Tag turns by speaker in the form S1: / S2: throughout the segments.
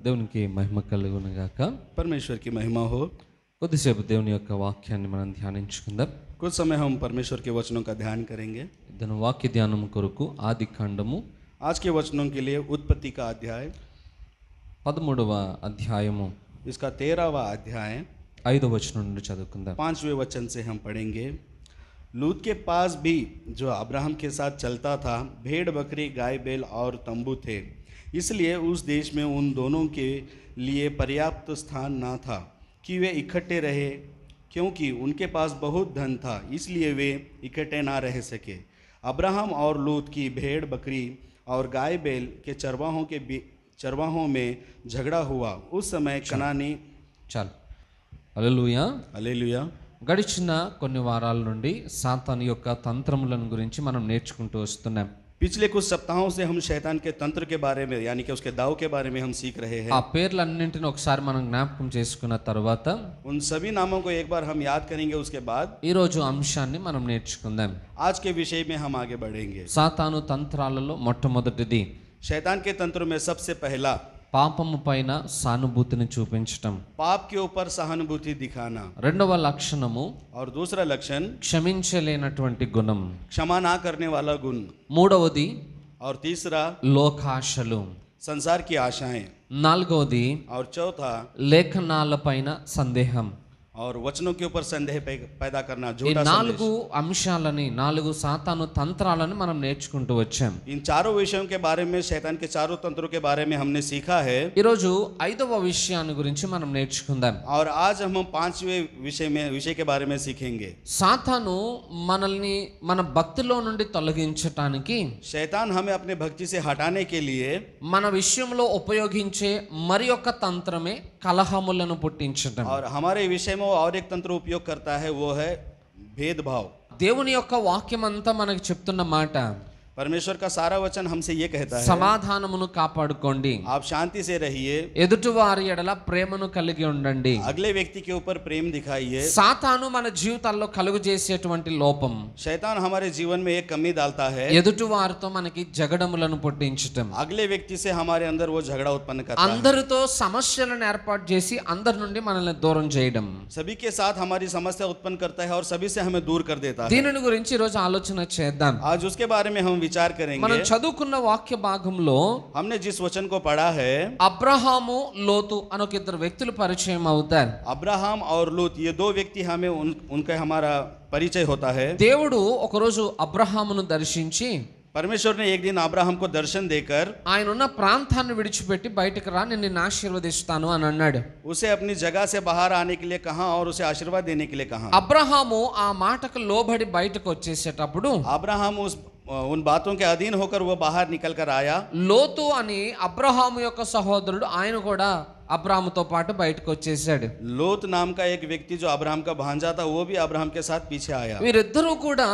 S1: దేవునికి మహిమ కలుగును గాక.
S2: परमेश्वर की महिमा हो।
S1: కొద్దిసేపు దేవుని యొక్క వాక్యాన్ని మనం ధ్యానించుకుందాం.
S2: कुछ समय हम परमेश्वर के वचनों का ध्यान करेंगे।
S1: ఇదను వాక్య ధ్యానం కొరకు ఆది కాండము
S2: आज के वचनों के लिए उत्पत्ति का अध्याय
S1: 13వ అధ్యాయము
S2: इसका 13वां अध्याय
S1: 5వ వచనం నుండి చదువుకుందాం.
S2: 5वें वचन से हम पढ़ेंगे। लूत के पास भी जो अब्राहम के साथ चलता था भेड़ बकरी गाय बैल और तंबू थे, इसलिए उस देश में उन दोनों के लिए पर्याप्त स्थान न था कि वे इकट्ठे रहे, क्योंकि उनके पास बहुत धन था, इसलिए वे इकट्ठे ना रह सके। अब्राहम और लूत की भेड़ बकरी और गाय बैल के चरवाहों में झगड़ा हुआ। उस समय कनानी
S1: చాలు. హల్లెలూయా.
S2: हालेलुया।
S1: గడిచిన కొన్ని వారాల నుండి సాతాను యొక్క తంత్రములను గురించి మనం నేర్చుకుంటూ వస్తున్నాం.
S2: पिछले कुछ सप्ताहों से हम शैतान के तंत्र के बारे में यानी कि उसके दाव के बारे में हम सीख रहे हैं।
S1: ఆ పేర్లన్నింటిని ఒకసారి మనం జ్ఞాపకం చేసుకున్న తర్వాత
S2: उन सभी नामों को एक बार हम याद करेंगे, उसके बाद
S1: ఈ రోజు అంశాన్ని మనం నేర్చుకుందాం.
S2: आज के विषय में हम आगे बढ़ेंगे।
S1: సాతాను తంత్రాలలో మొట్టమొదటిది
S2: शैतान के तंत्र में सबसे पहला
S1: పాపము పైన సానుభూతిని చూపించటం.
S2: पाप के ऊपर सहानुभूति दिखाना,
S1: రెండవ లక్షణము
S2: और दूसरा लक्षण
S1: క్షమించలేనటువంటి గుణం.
S2: क्षमा ना करने वाला गुण,
S1: మూడవది
S2: और तीसरा
S1: లోకాశలు.
S2: संसार की आशाएं,
S1: నాలుగవది
S2: और चौथा
S1: లేఖనాలపైన సందేహం.
S2: और वचनों के ऊपर संदेह पैदा करना,
S1: ఈ
S2: झूठा
S1: నాలుగు
S2: संदेश।
S1: అంశాలని, నాలుగు సాతాను తంత్రాలని మనం నేర్చుకుంటూ వచ్చాం.
S2: इन चारों विषयों के बारे में, शैतान के चारों तंत्रों के बारे में हमने सीखा है।
S1: ఈరోజు 5వ విషయాన్ని గురించి మనం నేర్చుకుందాం.
S2: और आज हम 5वें विषय के बारे में सीखेंगे।
S1: సాతాను మనల్ని మన భక్తిలో నుండి తొలగించటానికి
S2: शैतान हमें अपने भक्ति से हटाने के लिए
S1: మన విషయంలో ఉపయోగించే మరి ఒక తంత్రమే కలహములను పుట్టించటం.
S2: और हमारे विषय में वो और एक तंत्र उपयोग करता है, वो है भेदभाव।
S1: దేవుని యొక్క వాక్యం అంతా మనకు చెప్తున్న మాట,
S2: परमेश्वर का सारा वचन हमसे ये कहता है,
S1: సమాధానమును కాపాడుకోండి,
S2: आप शांति से रहिए,
S1: ఎదుటివారి ఎడల ప్రేమను కలిగి ఉండండి.
S2: अगले व्यक्ति के ऊपर प्रेम दिखाइए।
S1: సాతాను మన జీవితాల్లో కలుగు చేసేటువంటి లోపం,
S2: शैतान हमारे जीवन में एक कमी डालता है,
S1: ఎదుటివారితో మనకి జగడములను పుట్టించటం.
S2: अगले व्यक्ति से हमारे अंदर वो झगड़ा उत्पन्न करता है,
S1: అందరితో సమస్యలను ఏర్పాటు చేసి అందరి నుండి మనల్ని దూరం చేయడం.
S2: सभी के साथ हमारी समस्या उत्पन्न करता है और सभी से हमें दूर कर देता है।
S1: దీనిని గురించి ఈరోజు ఆలోచన చేద్దాం.
S2: आज उसके बारे में हम विचार
S1: మనం
S2: करेंगे।
S1: చదువుకున్న వాక్య భాగంలో
S2: हमने जिस वचन को पढ़ा है,
S1: అబ్రహాము లోతు అని ఒక ఇద్దరు వ్యక్తులు పరిచయం అవుతారు.
S2: अब्राहम और लूत, ये दो व्यक्ति हमें उनका हमारा परिचय होता है।
S1: దేవుడు ఒకరోజు అబ్రహామును దర్శించి
S2: परमेश्वर ने एक दिन अब्राहम को दर्शन देकर
S1: ఆయన ఉన్న ప్రాంతాన్ని విడిచిపెట్టి బయటకు రా, నేను నిన్ను ఆశీర్వదిస్తాను అని అన్నాడు.
S2: उसे अपनी जगह से बाहर आने के लिए कहा और उसे आशीर्वाद देने के लिए कहा।
S1: అబ్రహాము ఆ మాటకు లోబడి బయటకు వచ్చేసేటప్పుడు
S2: अब्राहम उन बातों के अधीन होकर वो बाहर निकल कर आया।
S1: లోతు అని అబ్రహాము యొక్క సహోదరుడు ఆయన కూడా అబ్రాహాముతో పాటు బయటకు వచ్చేసాడు.
S2: लोत नाम का एक व्यक्ति जो अब्राहम का भांजा था, वो भी अब्राहम के साथ पीछे आया।
S1: వీరిద్దరూ కూడా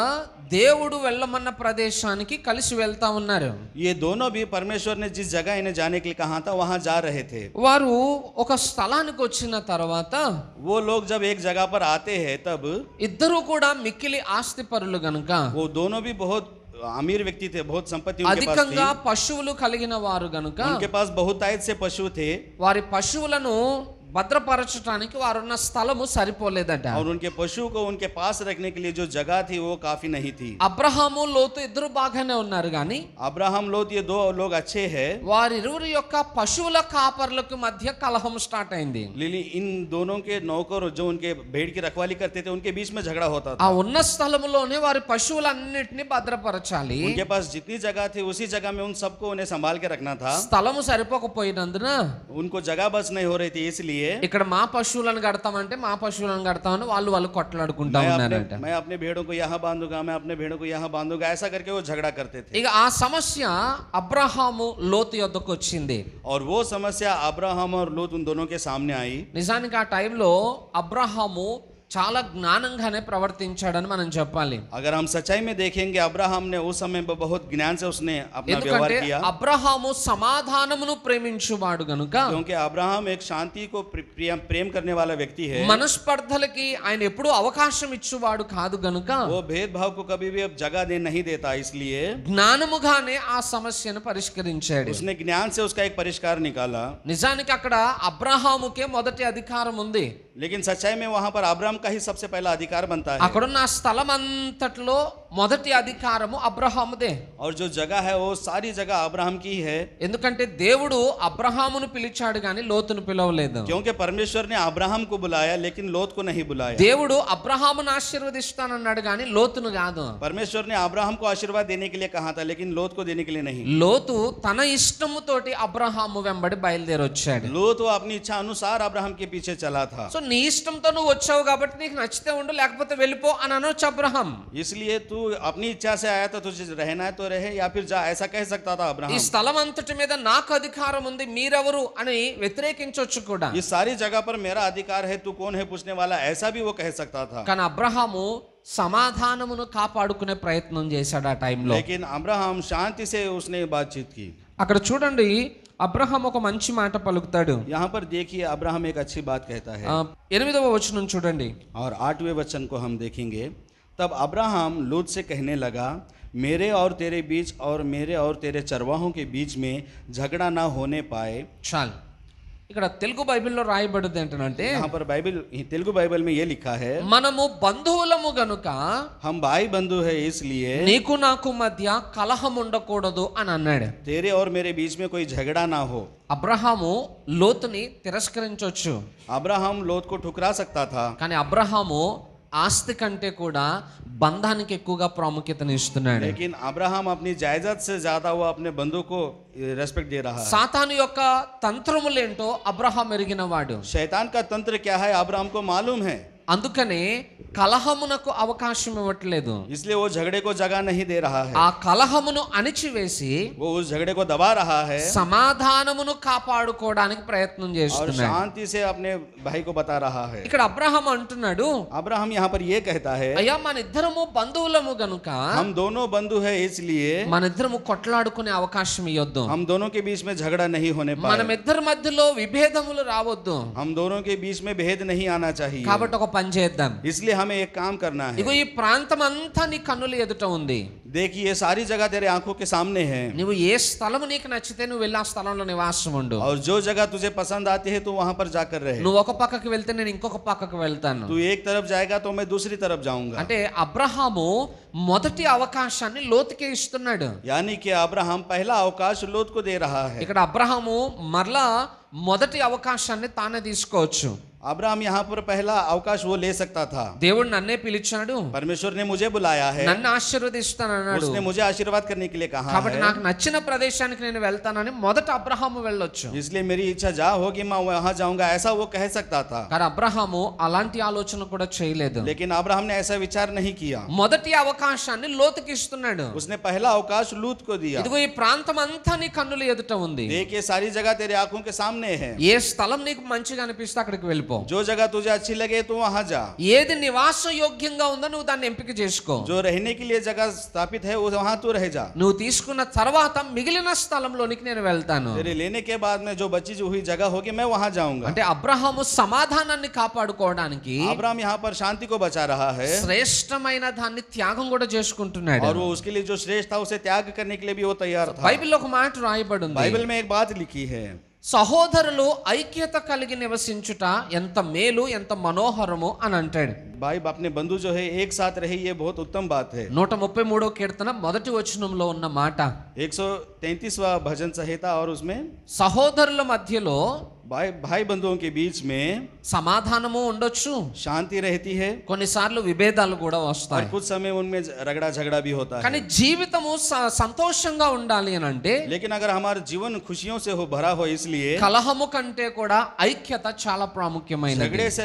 S1: దేవుడు వెళ్ళమన్న ప్రదేశానికి కలిసి వెళ్తా ఉన్నారు.
S2: ये दोनों भी परमेश्वर ने जिस जगह इन्हें जाने के लिए कहा था, वहां जा रहे थे।
S1: వారు ఒక స్థలానికి వచ్చిన తర్వాత
S2: वो लोग जब एक जगह पर आते हैं, तब
S1: ఇద్దరు కూడా మిక్కిలి ఆస్తిపరులు గనుక,
S2: वो दोनों भी बहुत अमीर व्यक्ति थे, बहुत संपत्ति उनके पास
S1: అధికంగా
S2: थी।
S1: పశువులు కలిగిన వారు గనుక
S2: उनके पास बहुतायत से पशु थे,
S1: వారి పశువులను భద్రపరచడానికి వారున్న స్థలము సరిపోలేదట.
S2: और उनके पशु को उनके पास रखने के लिए जो जगह थी वो काफी नहीं थी।
S1: అబ్రహాము లోతు ఇద్దరు బాగానే ఉన్నారు గాని
S2: अब्राहम लोत ये दो लोग अच्छे हैं,
S1: వారిరువురి యొక్క పశువుల కాపర్లకు మధ్య కలహం స్టార్ట్ అయింది.
S2: लिली इन दोनों के नौकर जो उनके भेड़ की रखवाली करते थे, उनके बीच में झगड़ा होता
S1: ఆ
S2: था।
S1: ఉన్న స్థలములోనే వారి పశువులన్నిటిని భద్రపరచాలి.
S2: उनके पास जितनी जगह थी, उसी जगह में उन सबको उन्हें संभाल के रखना था।
S1: స్థలము సరిపోకపోయినందున
S2: उनको जगह बस नहीं हो रही थी, इसलिए
S1: ఇక్కడ మా పశువులను కడతామంటే మా పశువులను కడతామని వాళ్ళు కొట్లాడుకుంటా ఉన్నారట.
S2: मैं अपने भेड़ों को यहाँ बांधूंगा, मैं अपने भेड़ों को यहाँ बांधूंगा, ऐसा करके वो झगड़ा करते थे।
S1: ఇక ఆ సమస్య అబ్రహాము లోతు యొద్దకు వచ్చింది.
S2: और वो समस्या अब्राहम और लूत उन दोनों के सामने आई।
S1: నిజానికి ఆ టైంలో అబ్రహాము చాలా జ్ఞానంగానే ప్రవర్తించాడని మనం చెప్పాలి.
S2: अगर हम सच्चाई में देखेंगे अब्राहम ने उस समय में बहुत ज्ञान से उसने अपना व्यवहार
S1: ఎందుకంటే
S2: किया,
S1: అబ్రహాము సమాధానమును ప్రేమించువాడు గనుక,
S2: क्योंकि अब्राहम एक शांति को प्रेम करने वाला व्यक्ति है।
S1: మనస్పర్ధలకి ఆయన ఎప్పుడూ అవకాశం ఇచ్చువాడు కాదు గనుక
S2: वो भेदभाव को कभी भी अब जगह नहीं देता, इसलिए
S1: జ్ఞానముగానే ఆ సమస్యను పరిష్కరించాడు.
S2: उसने ज्ञान से उसका एक परिष्कार निकाला।
S1: నిజానికి అక్కడ అబ్రహాముకే మొదటి అధికారం ఉంది.
S2: लेकिन सच्चाई में वहां पर अब्राहम का ही सबसे पहला अधिकार बनता है,
S1: అక్కడున్న స్థలం అంతట్లో మొదటి అధికారము అబ్రహాముదే.
S2: और जो जगह है वो सारी जगह अब्राहम की है,
S1: ఎందుకంటే దేవుడు అబ్రహామును పిలిచాడు గాని లోతును పిలవలేదు.
S2: क्योंकि परमेश्वर ने अब्राहम को बुलाया लेकिन लोत को नहीं बुलाया।
S1: దేవుడు అబ్రహామును ఆశీర్వదిస్తానన్నాడు గాని లోతును కాదు.
S2: परमेश्वर ने अब्राहम को आशीर्वाद देने के लिए कहा था, लेकिन लोत को देने के लिए नहीं।
S1: లోతు తన ఇష్టముతోటి అబ్రహాము వెంబడి బయలుదేరి వచ్చాడు.
S2: लोत वो अपनी इच्छा अनुसार अब्राहम के पीछे चला था।
S1: సో నీ ఇష్టంతో నువ్వు వచ్చావు కాబట్టి నీకు నచ్చితే ఉండు, లేకపోతే వెళ్ళిపో అని అనొచ్చు అబ్రహాం.
S2: इसलिए तू अपनी इच्छा से आया था, तुझे रहना है तो रहे या फिर जा, ऐसा कह सकता था
S1: ఈ
S2: अब्राहम।
S1: స్థలం అంతటి మీద నాకు అధికారం ఉంది, మీరెవరు అని వ్యతిరేకించొచ్చు కూడా.
S2: इस सारी जगह पर मेरा अधिकार है, तू कौन है पूछने वाला, ऐसा भी वो कह सकता था।
S1: కానీ అబ్రహాము సమాధానమును కాపాడుకునే ప్రయత్నం చేశాడు ఆ టైంలో.
S2: लेकिन अब्राहम शांति से उसने बातचीत की।
S1: అక్కడ చూడండి, అబ్రహాం ఒక మంచి మాట పలుకుతాడు.
S2: यहाँ पर देखिए अब्राहम एक अच्छी बात कहता है,
S1: 8వ వచనం చూడండి.
S2: और 8वें वचन को हम देखेंगे। तब अब्राहम लूत से कहने लगा, मेरे और तेरे बीच और मेरे और तेरे चरवाहों के बीच में झगड़ा ना होने पाए।
S1: చాలు. ఇక్కడ తెలుగు బైబిల్లో రాయబడింది ఏంటంటే,
S2: यहाँ पर तेलुगु बाइबल में ये लिखा है,
S1: మనము బంధువులము గనుక
S2: हम भाई बंधु है इसलिए
S1: నీకు నాకు మధ్య కలహం ఉండకూడదు అని అన్నాడు.
S2: तेरे और मेरे बीच में कोई झगड़ा ना हो।
S1: అబ్రహాము లోతుని తిరస్కరించొచ్చు,
S2: अब्राहम लोत को ठुकरा सकता था,
S1: కానీ అబ్రహాము ఆస్తి కంటే కూడా బంధానికి ఎక్కువగా ప్రాముఖ్యతను ఇస్తున్నాడు.
S2: लेकिन अब्राहम अपनी जायदाद से ज्यादा वो अपने बंधु को रेस्पेक्ट दे रहा है।
S1: సాతాను యొక్క తంత్రములేంటో అబ్రహాం ఎరిగినవాడు.
S2: शैतान का तंत्र क्या है अब्राहम को मालूम है,
S1: అందుకనే కలహమునకు అవకాశం ఇవ్వట్లేదు.
S2: इसलिए वो झगड़े को जगह नहीं दे रहा है,
S1: ఆ కలహమును అణిచివేసి
S2: वो उस झगड़े को दबा रहा है
S1: సమాధానమును కాపాడుకోవడానికి ప్రయత్నం
S2: और
S1: చేస్తున్నాడు.
S2: शांति से अपने भाई को बता रहा है।
S1: ఇక్కడ అబ్రహాం అంటున్నాడు,
S2: अब्राहम यहाँ पर ये कहता है,
S1: అయ్యా మన ఇద్దరము బంధువులము గనుక
S2: हम दोनों बंधु है इसलिए
S1: మన ఇద్దరము కొట్లాడుకునే అవకాశం ఇవ్వద్దు,
S2: हम दोनों के बीच में झगड़ा नहीं होने
S1: మనం
S2: पाए,
S1: ఇద్దరి మధ్యలో విభేదములు రావద్దు.
S2: हम दोनों के बीच में भेद नहीं आना चाहिए।
S1: కాబట్టి ఒక పని చేద్దాం.
S2: इसलिए हमें एक काम करना
S1: ఇగో
S2: है।
S1: ఈ ప్రాంతం అంతా నీ కన్నుల ఎదుట ఉంది.
S2: देखिए सारी जगह तेरे आंखों के सामने है,
S1: నువ్వు ఏ స్థలము నీకు నచ్చితే నువ్వు వెళ్ళి ఆ స్థలంలో నివాసం ఉండు.
S2: और जो जगह तुझे पसंद आती है तो वहां पर जाकर रहे।
S1: నువ్వు ఒక పక్కకి వెళ్తే నేను ఇంకొక పక్కకు వెళ్తాను.
S2: तू एक तरफ जाएगा तो मैं दूसरी तरफ जाऊंगा।
S1: అంటే అబ్రహాము మొదటి అవకాశాన్ని లోతుకే ఇస్తున్నాడు.
S2: यानी कि अब्राहम पहला अवकाश लोत को दे रहा है।
S1: ఇక్కడ అబ్రహాము మరలా మొదటి అవకాశాన్ని తానే తీసుకోవచ్చు.
S2: अब्राहम यहाँ पर पहला अवकाश वो ले सकता था।
S1: దేవుడు నన్నే పిలిచాడు,
S2: परमेश्वर ने मुझे बुलाया है,
S1: నన్ను ఆశీర్వదిస్తానన్నాడు,
S2: उसने मुझे आशीर्वाद करने के लिए कहा
S1: కాబట్టి
S2: है,
S1: నాకు నచ్చిన ప్రదేశానికి నేను వెళ్తానని మొదట అబ్రహాము వెళ్ళొచ్చు.
S2: इसलिए मेरी इच्छा जा होगी मैं वहां जाऊंगा, ऐसा वो कह सकता था।
S1: కానీ అబ్రహాము అలాంటి ఆలోచన కూడా చేయలేదు.
S2: लेकिन अब्राहम ने ऐसा विचार नहीं किया,
S1: మొదటి అవకాశాన్ని లోతుకి ఇస్తున్నాడు.
S2: उसने पहला अवकाश लूत को दिया।
S1: ఇదిగో ఈ ప్రాంతం అంతా నీ కన్నుల ఎదుట ఉంది.
S2: देखिए सारी जगह तेरे आंखों के सामने है,
S1: ఏ స్థలం నీకు మంచిగా అనిపిస్తే అక్కడికి వెళ్ళిపో.
S2: जो जगह तुझे अच्छी लगे तो वहां जा,
S1: ఏది నివాస యోగ్యంగా ఉందో నువ్వు దాన్ని ఎంపిక చేసుకో.
S2: जो रहने के लिए जगह स्थापित है वो वहां तू रह जा।
S1: నువ్వు తీసుకున్న తర్వాత మిగిలిన స్థలంలోనికి నేను వెళ్తాను.
S2: तेरे लेने के बाद में जो बची हुई जगह होगी मैं वहां जाऊंगा।
S1: అంటే అబ్రహాము సమాధానాన్ని కాపాడుకోవడానికి
S2: अब्राहम यहाँ पर शांति को बचा रहा है,
S1: శ్రేష్టమైన దాన్ని త్యాగం కూడా చేసుకుంటున్నాడు.
S2: और वो उसके लिए जो श्रेष्ठ था उसे त्याग करने के लिए भी वो तैयार था।
S1: బైబిల్లో ఒక మాట రాయబడి ఉంది,
S2: बाइबल में एक बात लिखी है,
S1: సహోదరులు ఐక్యత కలిగి నివసించుట ఎంత మేలు ఎంత మనోహరము అని అంటాడు.
S2: भाई अपने बंधु जो है एक साथ रहे, ये बहुत उत्तम बात है।
S1: 133వ కీర్తన మొదటి వచనంలో ఉన్న మాట,
S2: 133वां भजन संहिता, और उसमें
S1: సహోదరుల మధ్యలో
S2: भाई बंधुओं के बीच में
S1: సమాధానము ఉండొచ్చు,
S2: शांति रहती है,
S1: కొన్నిసార్లు విభేదాలు కూడా
S2: और
S1: వస్తాయి.
S2: कुछ समय उनमें रगड़ा झगड़ा भी होता
S1: కానీ
S2: है।
S1: జీవితము సంతోషంగా ఉండాలి అని అంటే
S2: लेकिन अगर हमारा जीवन खुशियों से हो भरा हो, इसलिए
S1: కలహము కంటే కూడా ఐక్యత చాలా ప్రాముఖ్యమైనది.
S2: झगड़े से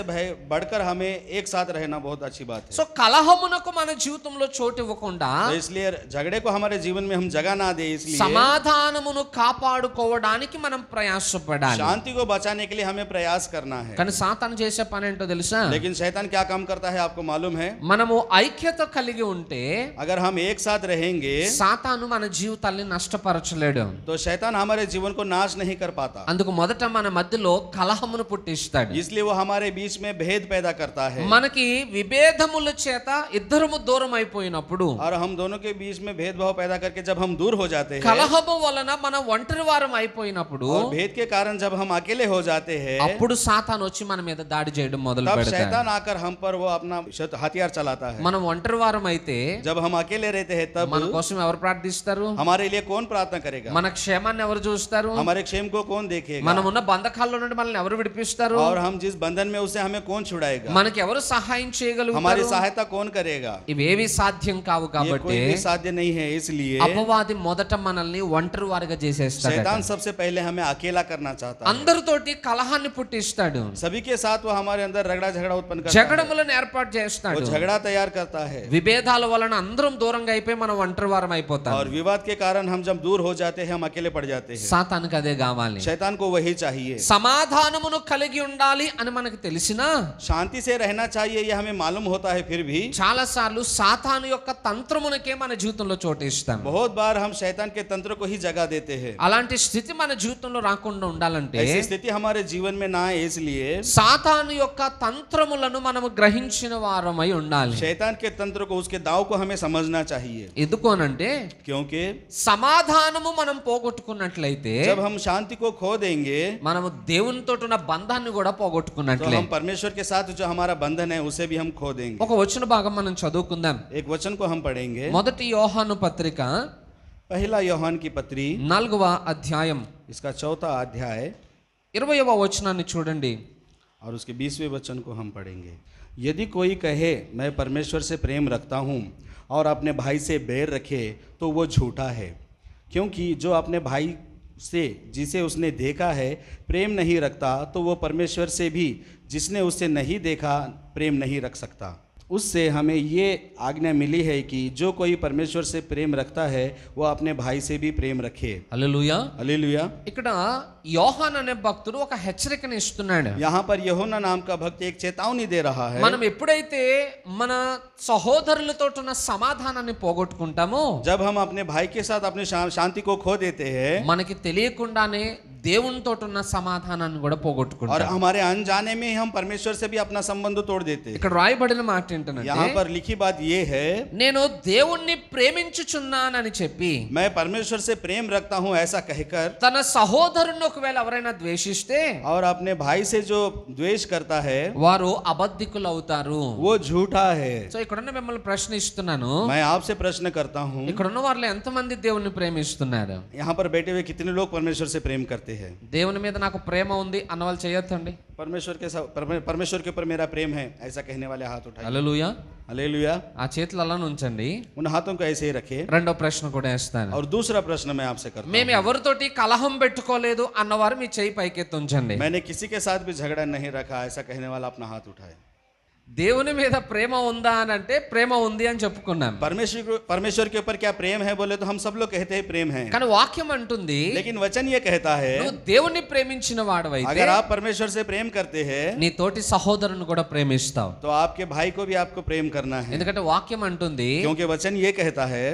S2: बढ़कर हमें एक साथ रहना बहुत अच्छी बात है।
S1: సో కలహమునకు మన జీవితంలో చోటు ఇవ్వకుండా
S2: तो इसलिए झगड़े को हमारे जीवन में हम जगह ना दे, इसलिए
S1: సమాధానమును కాపాడుకోవడానికి మనం ప్రయాసపడాలి.
S2: शांति को बचाने के लिए हमें प्रयास करना है।
S1: కానీ సాతాను చేసే పని ఏంటో తెలుసా?
S2: लेकिन शैतान क्या काम करता है आपको मालूम है?
S1: మనము ఐక్యత కలిగి ఉంటే
S2: अगर हम एक साथ रहेंगे
S1: సాతాను మన జీవితాల్ని నష్టపరచలేడు.
S2: तो शैतान हमारे जीवन को नाश नहीं कर पाता।
S1: అందుకు మొదట మన మధ్యలో కలహమును పుట్టిస్తాడు.
S2: इसलिए वो हमारे बीच में भेद पैदा करता है।
S1: మనకి విభేదముల చేత ఇద్దరము దూరం అయిపోయినప్పుడు,
S2: और हम दोनों के बीच में भेदभाव पैदा करके जब हम दूर हो जाते हैं,
S1: కలహము వలన మనం ఒంటరి వారం అయిపోయినప్పుడు,
S2: और भेद के कारण जब हम अकेले हो जाते हैं,
S1: అప్పుడు సాతాను వచ్చి మన మీద దాడి చేయడం మొదలు
S2: तब
S1: పెడతాడు.
S2: शैतान आकर हम पर वो अपना हथियार चलाता है।
S1: మనం ఒంటరి వారం అయితే
S2: जब हम अकेले रहते हैं तब
S1: మన కోసం ఎవరు ప్రార్థిస్తారు?
S2: हमारे लिए कौन प्रार्थना करेगा?
S1: మన క్షేమాన్ని ఎవరు చూస్తారు?
S2: हमारे क्षेम को कौन देखेगा?
S1: మనం ఉన్న బంధకాల్లో నుండి మనల్ని ఎవరు విడిపిస్తారు?
S2: और हम जिस बंधन में उसे हमें कौन छुड़ाएगा?
S1: మనకి ఎవరు సహాయం చేయగలుగుతారు?
S2: हमारी सहायता कौन करेगा?
S1: ఇవేవి సాధ్యం కావు.
S2: ये
S1: కాబట్టి
S2: कोई भी साध्य नहीं है। इसलिए
S1: అపవాది మొదట మనల్ని ఒంటరి వారిగా చేసేస్తాడు.
S2: शैतान सबसे पहले हमें अकेला करना चाहता है।
S1: అందరితోటి కలహాన్ని పుట్టిస్తాడు.
S2: सभी के साथ वो हमारे अंदर रगड़ा झगड़ा उत्पन्न करता है।
S1: జగడములను ఏర్పాటు
S2: वो
S1: చేస్తాడు.
S2: झगड़ा तैयार करता है।
S1: విభేదాల వలన అందరం దూరంగా అయిపోయి మనం ఒంటరి వారం అయిపోతాం.
S2: और विवाद के कारण हम जब दूर हो जाते हैं, हम अकेले पड़ जाते हैं।
S1: సాతానుకి అదే కావాలి.
S2: शैतान को वही चाहिए।
S1: సమాధానమును కలిగి ఉండాలి అని మనకు తెలిసినా
S2: शांति से रहना चाहिए ये हमें मालूम होता है, फिर भी
S1: చాలా సార్లు సాతాను యొక్క తంత్రమునకే మన జీవితంలో చోటిస్తాం.
S2: बहुत बार हम शैतान के तंत्र को ही जगह देते हैं।
S1: అలాంటి స్థితి మన జీవితంలో రాకుండా ఉండాలంటే
S2: ऐसी स्थिति हमारे जीवन में ना आए, इसलिए
S1: సాతాను యొక్క తంత్రములను మనము గ్రహించిన వారమై ఉండాలి.
S2: शैतान के तंत्र को, उसके दाव को हमें समझना चाहिए।
S1: ఎందుకోనంటే
S2: क्योंकि
S1: సమాధానము మనం పోగొట్టుకున్నట్లయితే,
S2: जब हम शांति को खो देंगे
S1: మనము దేవునితో ఉన్న బంధాన్ని కూడా
S2: तो
S1: పోగొట్టుకున్నట్లే.
S2: हम परमेश्वर के साथ जो हमारा बंधन है उसे भी हम खो देंगे।
S1: ఒక వచన భాగం మనం చదువుకుందాం.
S2: एक वचन को हम पढ़ेंगे।
S1: మొదటి యోహాను పత్రిక
S2: पहला यूहन्ना की पत्री
S1: 4వ అధ్యాయం
S2: इसका 4वां अध्याय
S1: 20వ వచనాన్ని చూడండి.
S2: और उसके 20वें वचन को हम पढ़ेंगे। यदि कोई कहे मैं परमेश्वर से प्रेम रखता हूँ और अपने भाई से बैर रखे तो वो झूठा है, क्योंकि जो अपने भाई से जिसे उसने देखा है प्रेम नहीं रखता तो वो परमेश्वर से भी जिसने उसे नहीं देखा प्रेम नहीं रख सकता। उससे हमें ये आज्ञा मिली है कि जो कोई परमेश्वर से प्रेम रखता है वो अपने भाई से भी प्रेम रखे।
S1: హల్లెలూయా.
S2: हालेलुया।
S1: ఇక్కడ యోహాన్ అనే భక్తుడు ఒక హెచ్చరికను ఇస్తున్నాడు.
S2: यहाँ पर यूहन्ना नाम का भक्त एक चेतावनी दे रहा है।
S1: మనం ఎప్పుడైతే మన సహోదరులతో ఉన్న సమాధానాన్ని పోగొట్టుకుంటామో,
S2: जब हम अपने भाई के साथ अपनी शांति को खो देते हैं
S1: మనకి తెలియకుండానే దేవునితో ఉన్న సమాధానాన్ని కూడా
S2: और
S1: పోగొట్టుకుంటాం.
S2: हमारे अनजाने में हम परमेश्वर से भी अपना संबंध तोड़ देते हैं।
S1: ఇక్కడ రాయబడిన మాట ఏంటంటే,
S2: यहाँ पर लिखी बात ये है,
S1: నేను దేవుణ్ణి ప్రేమించుచున్నానని చెప్పి
S2: मैं परमेश्वर से प्रेम रखता हूँ ऐसा कहकर,
S1: తన సహోదరుని ఒకవేళ ఎవరైనా ద్వేషిస్తే
S2: और अपने भाई से जो द्वेष करता है
S1: వారు అబద్ధికులు అవుతారు.
S2: वो झूठा है।
S1: సో ఇక్కడున్న మిమ్మల్ని ప్రశ్నిస్తున్నాను,
S2: मैं आपसे प्रश्न करता हूँ,
S1: ఇక్కడున్న వారిలో ఎంతమంది దేవుణ్ణి ప్రేమిస్తున్నారు?
S2: यहाँ पर बैठे हुए कितने लोग परमेश्वर से प्रेम करते हैं?
S1: దేవుని మీద నాకు ప్రేమ ఉంది అన్న వాళ్ళు చేయొద్దండి.
S2: परमेश्वर के ऊपर मेरा प्रेम है ऐसा कहने वाले हाथ उठाए।
S1: హల్లెలూయా.
S2: हालेलुया।
S1: ఆ చేతులు అలా ఉంచండి.
S2: उन हाथों को ऐसे ही रखे।
S1: రెండో ప్రశ్న కూడా వేస్తాను.
S2: और दूसरा प्रश्न मैं आपसे करता
S1: మేము ఎవరితోటి కలహం పెట్టుకోలేదు అన్నవారు మీ చేయి పైకెత్తి ఉంచండి.
S2: हूँ, मैंने किसी के साथ भी झगड़ा नहीं रखा ऐसा कहने वाला अपना हाथ उठाए।
S1: దేవుని మీద ప్రేమ ఉందా అని అంటే ప్రేమ ఉంది అని చెప్పుకున్నాం.
S2: परमेश्वर के ऊपर क्या प्रेम है बोले तो हम सब लोग कहते हैं प्रेम है,
S1: కానీ వాక్యం అంటుంది,
S2: लेकिन वचन ये कहता है
S1: నువ్వు దేవుని ప్రేమించిన వాడవైతే
S2: अगर आप परमेश्वर से प्रेम करते हैं
S1: నీ తోటి సహోదరుని కూడా ప్రేమిస్తావు.
S2: तो आपके भाई को भी आपको प्रेम करना है,
S1: ఎందుకంటే వాక్యం అంటుంది,
S2: क्योंकि वचन ये कहता है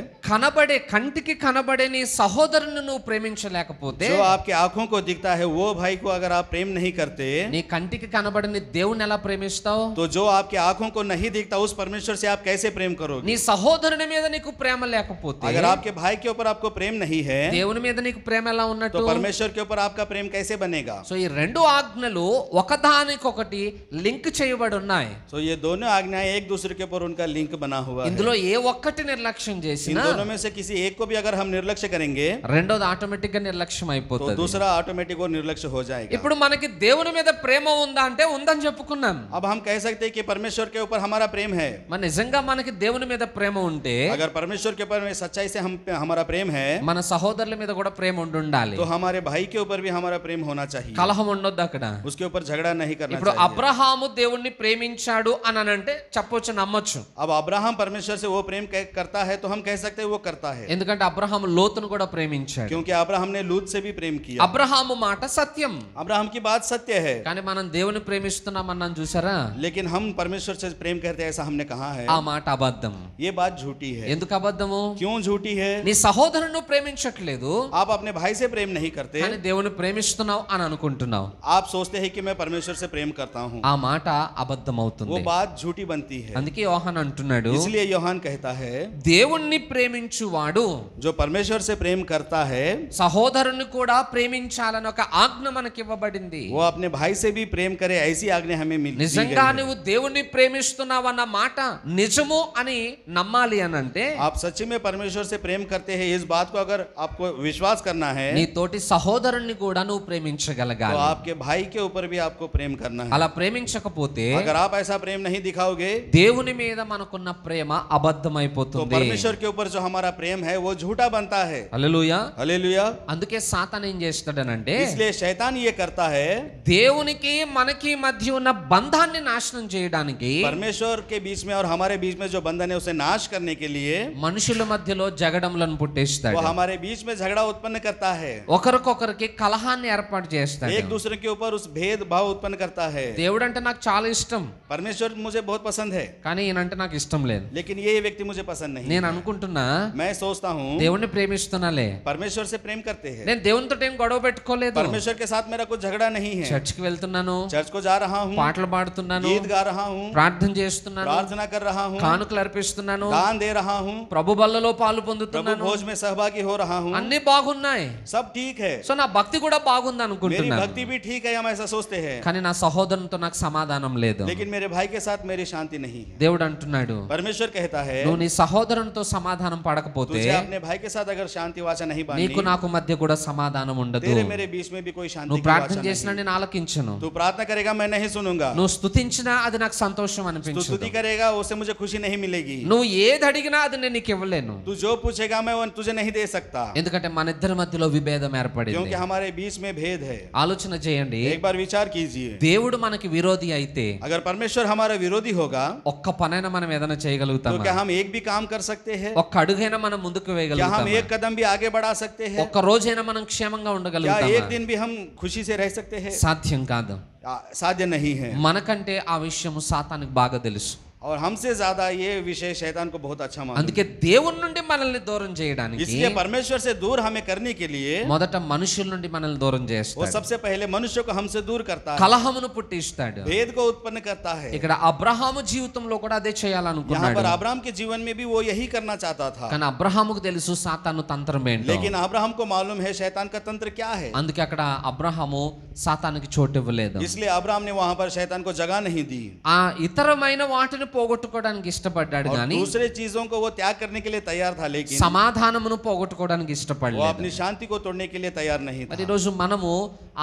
S1: కంటికి కనబడే నీ సహోదరుని నువ్వు ప్రేమించలేకపోతే,
S2: जो आपके आंखों को दिखता है वो भाई को अगर आप प्रेम नहीं करते
S1: నీ కంటికి కనబడని దేవుని ఎలా ప్రేమిస్తావు?
S2: तो जो आपके आंखों को नहीं दिखता उस परमेश्वर से आप कैसे प्रेम करोगे?
S1: నీ సహోదరుని మీద నీకు ప్రేమ లేకపోతే,
S2: अगर आपके भाई के ऊपर आपको प्रेम नहीं है
S1: దేవుని మీద నీకు ప్రేమ ఎలా
S2: तो
S1: ఉన్నట్టు?
S2: परमेश्वर के ऊपर आपका प्रेम कैसे बनेगा?
S1: సో ఈ రెండు ఆజ్ఞలు ఒకదానికొకటి లింక్ చేయబడి ఉన్నాయి.
S2: तो ये दोनों आज्ञाएं एक दूसरे के ऊपर उनका लिंक बना हुआ है।
S1: ఇందులో ఏ ఒక్కటి నిర్లక్ష్యం
S2: इन
S1: చేసినా
S2: दोनों में से किसी एक को भी अगर हम निर्लक्ष्य करेंगे
S1: రెండోది ఆటోమేటిక్ గా నిర్లక్ష్యం
S2: तो
S1: అయిపోతుంది.
S2: दूसरा ऑटोमेटिक वो निर्लक्ष्य हो जाएगा।
S1: ఇప్పుడు మనకి దేవుని మీద ప్రేమ ఉందా అంటే ఉందని చెప్పుకున్నాం.
S2: अब हम कह सकते हैं कि परमेश्वर के ऊपर हमारा प्रेम है,
S1: మన నిజంగా మనకి దేవుని మీద ప్రేమ ఉంటే
S2: अगर परमेश्वर के ऊपर में सच्चाई से हम हमारा प्रेम है,
S1: మన సహోదరుల మీద కూడా ప్రేమ ఉండాలి.
S2: तो हमारे भाई के ऊपर भी हमारा प्रेम होना चाहिए.
S1: కలహం ఉండొద్దు అక్కడ.
S2: उसके ऊपर झगड़ा नहीं करना
S1: ఇప్పుడు
S2: चाहिए.
S1: అబ్రహాము దేవుణ్ణి ప్రేమించాడు అని అంటే చెప్పొచ్చు, నమ్మొచ్చు.
S2: अब अब्राहम परमेश्वर से वो प्रेम करता है तो हम कह सकते हैं वो करता है,
S1: ఎందుకంటే అబ్రహాము లోతును కూడా ప్రేమించాడు.
S2: क्योंकि अब्राहम ने लूत से भी प्रेम किया.
S1: అబ్రహాము మాట సత్యం,
S2: अब्राहम की बात सत्य है,
S1: కానీ మనం దేవుని ప్రేమిస్తున్నామన్నాను చూసారా,
S2: लेकिन हम परमेश्वर से प्रेम करते हैं ऐसा हमने कहा है.
S1: ఆ మాట అబద్ధం.
S2: ये बात झूठी है.
S1: ఎందుకు అబద్ధము?
S2: क्यों झूठी है?
S1: నీ సహోదరుని ప్రేమించట్లేదు,
S2: आप अपने भाई से प्रेम नहीं करते,
S1: కానీ దేవుని ప్రేమిస్తున్నావు అని అనుకుంటున్నావు.
S2: आप सोचते हैं कि मैं परमेश्वर से प्रेम करता हूँ.
S1: ఆ మాట అబద్ధం అవుతుంది.
S2: वो बात झूठी बनती है.
S1: అందుకే యోహాను అంటున్నాడు,
S2: इसलिए యోహాन कहता है,
S1: దేవుణ్ణి ప్రేమించువాడు
S2: जो परमेश्वर से प्रेम करता है
S1: సహోదరుని కూడా ప్రేమించాలని ఒక ఆజ్ఞ మనకి ఇవ్వబడింది.
S2: वो अपने भाई से भी प्रेम करे, ऐसी आज्ञा हमें मिली.
S1: నిజంగా నువ్వు దేవుణ్ణి ప్రేమిస్తున్నావన్న మాట నిజము అని నమ్మాలి అని అంటే,
S2: आप सच्ची में परमेश्वर से प्रेम करते हैं इस बात को अगर आपको विश्वास करना है,
S1: నీ తోటి సహోదరుని కూడా నువ్వు
S2: तो
S1: ప్రేమించగలగాలి.
S2: आपके भाई के ऊपर भी आपको प्रेम करना है.
S1: అలా ప్రేమించకపోతే
S2: अगर आप ऐसा प्रेम नहीं दिखाओगे,
S1: దేవుని మీద మనకున్న ప్రేమ
S2: तो
S1: అబద్ధమైపోతుంది.
S2: परमेश्वर के ऊपर जो हमारा प्रेम है वो झूठा बनता है.
S1: హల్లెలూయా.
S2: हालेलुया.
S1: అందుకే సాతాను ఏం చేస్తాడనంటే,
S2: इसलिए शैतान ये करता है,
S1: దేవునికి మనకి మధ్య ఉన్న బంధాన్ని నాశనం చేయడానికి
S2: परमेश्वर के बीच में और हमारे बीच में जो बंधन है उसे नाश करने के लिए
S1: మనుషుల మధ్యలో జగడములను
S2: वो
S1: పుట్టిస్తాడు.
S2: हमारे बीच में झगड़ा उत्पन्न करता है,
S1: ఒకరికొకరికి కలహాన్ని ఏర్పాటు చేస్తాడు.
S2: एक दूसरे के ऊपर उस भेद भाव उत्पन्न करता है.
S1: దేవుడు అంటే నాకు చాలా ఇష్టం,
S2: परमेश्वर मुझे बहुत पसंद है,
S1: కానీ ఈయనంటే నాకు ఇష్టం లేదు.
S2: लेकिन ये व्यक्ति मुझे पसंद नहीं.
S1: నేను అనుకుంటున్నా
S2: मैं सोचता हूँ
S1: దేవుణ్ణి ప్రేమిస్తున్నాలే,
S2: परमेश्वर से प्रेम करते हैं,
S1: నేను దేవునితో ఏం గొడవ పెట్టుకోలేదు.
S2: परमेश्वर के साथ मेरा कुछ झगड़ा नहीं है.
S1: చర్చికి వెళ్తున్నాను,
S2: चर्च को जा रहा हूँ,
S1: పాటలు పాడుతున్నాను,
S2: गीत गा रहा हूँ,
S1: ప్రార్థన చేస్తున్నాను,
S2: प्रार्थना कर रहा हूँ,
S1: కానుకలు అర్పిస్తున్నాను,
S2: दान दे रहा हूँ,
S1: ప్రభు బల్లలో పాలు
S2: प्रभु
S1: పొందుతున్నాను,
S2: भोज में सहभागी हो रहा हूँ,
S1: అన్ని బాగున్నాయి.
S2: सब ठीक है,
S1: సో నా భక్తి కూడా బాగుంది
S2: मेरी
S1: అనుకుంటున్నాను,
S2: भक्ति भी ठीक है, हम ऐसा सोचते हैं,
S1: కానీ నా సహోదరునితో నాకు సమాధానం లేదు.
S2: लेकिन मेरे भाई के साथ मेरी शांति नहीं है.
S1: దేవుడు అంటున్నాడు,
S2: परमेश्वर कहता है,
S1: నువ్వు నీ సహోదరునితో సమాధానం పడకపోతే
S2: तुझे अपने भाई के साथ अगर शांति वाचा नहीं
S1: నీకు
S2: बांधनी,
S1: నాకు మధ్య కూడా సమాధానం ఉండదు.
S2: तेरे मेरे बीच में भी कोई शांति
S1: నువ్వు
S2: की
S1: ప్రార్థన
S2: वाचा
S1: చేసినా
S2: नहीं.
S1: నేను ఆలకించను,
S2: तू प्रार्थना करेगा मैं नहीं सुनूंगा,
S1: నువ్వు స్తుతించినా అది నాకు సంతోషం
S2: तू
S1: అనిపించదు,
S2: स्तुति करेगा उससे मुझे खुशी नहीं मिलेगी,
S1: నువ్వు ఏది అడిగినా అది నేను నీకు ఇవ్వలేను.
S2: तू जो पूछेगा मैं वो तुझे नहीं दे सकता,
S1: ఎందుకంటే మన ఇద్దరి మధ్యలో విభేదం ఏర్పడింది.
S2: क्योंकि हमारे बीच में भेद है.
S1: ఆలోచన చేయండి,
S2: एक बार विचार कीजिए,
S1: దేవుడు మనకి విరోధి అయితే
S2: अगर परमेश्वर हमारा विरोधी होगा
S1: ఒక్క పనైనా మనం ఏదైనా
S2: तो
S1: చేయగలుగుతామా?
S2: क्या हम एक भी काम कर सकते हैं?
S1: ఒక్క అడుగైనా మనం ముందుకు
S2: क्या हम
S1: వేయగలుగుతామా?
S2: एक कदम भी आगे बढ़ा सकते हैं?
S1: ఒక్క రోజైనా మనం క్షేమంగా
S2: क्या
S1: ఉండగలుగుతామా?
S2: एक दिन भी हम खुशी से रह सकते हैं?
S1: సాధ్యం కాదు.
S2: साध्य नहीं है.
S1: మనకంటే ఆ విషయము సాతానికి బాగా తెలుసు.
S2: और हमसे ज्यादा ये विषय शैतान को बहुत अच्छा मालूम.
S1: అందుకే దేవుని నుండి మనల్ని దూరం చేయడానికి
S2: इसलिए परमेश्वर से दूर हमें करने के लिए
S1: మొదట మనుషుల నుండి మనల్ని దూరం
S2: वो
S1: చేస్తాడు,
S2: सबसे पहले मनुष्य को हमसे दूर करता है,
S1: కలహమును పుట్టిస్తాడు.
S2: भेद को उत्पन्न करता है.
S1: ఇక్కడ అబ్రహాము జీవితంలో కూడా అదే
S2: यहाँ
S1: చేయాలనుకున్నాడు,
S2: पर अब्राहम के जीवन में भी वो यही करना चाहता था,
S1: కానీ అబ్రహాముకు తెలుసు సాతాను తంత్రం ఏంటో.
S2: लेकिन अब्राहम को मालूम है शैतान का तंत्र क्या है.
S1: అందుకే అక్కడ అబ్రహాము సాతానికి చోటు ఇవ్వలేదు.
S2: इसलिए अब्राहम ने वहां पर शैतान को जगह नहीं दी,
S1: ఆ ఇతరమైన వాటిని పోగొట్టుకోవడానికి ఇష్టపడ్డాడు,
S2: और
S1: కానీ
S2: दूसरे चीजों को वो त्याग करने के लिए तैयार था, लेकिन
S1: సమాధానమును పోగొట్టుకోవడానికి
S2: वो
S1: ఇష్టపడలేదు.
S2: अपनी शांति को तोड़ने के लिए तैयार नहीं
S1: మరి
S2: था.
S1: ఈ రోజు మనము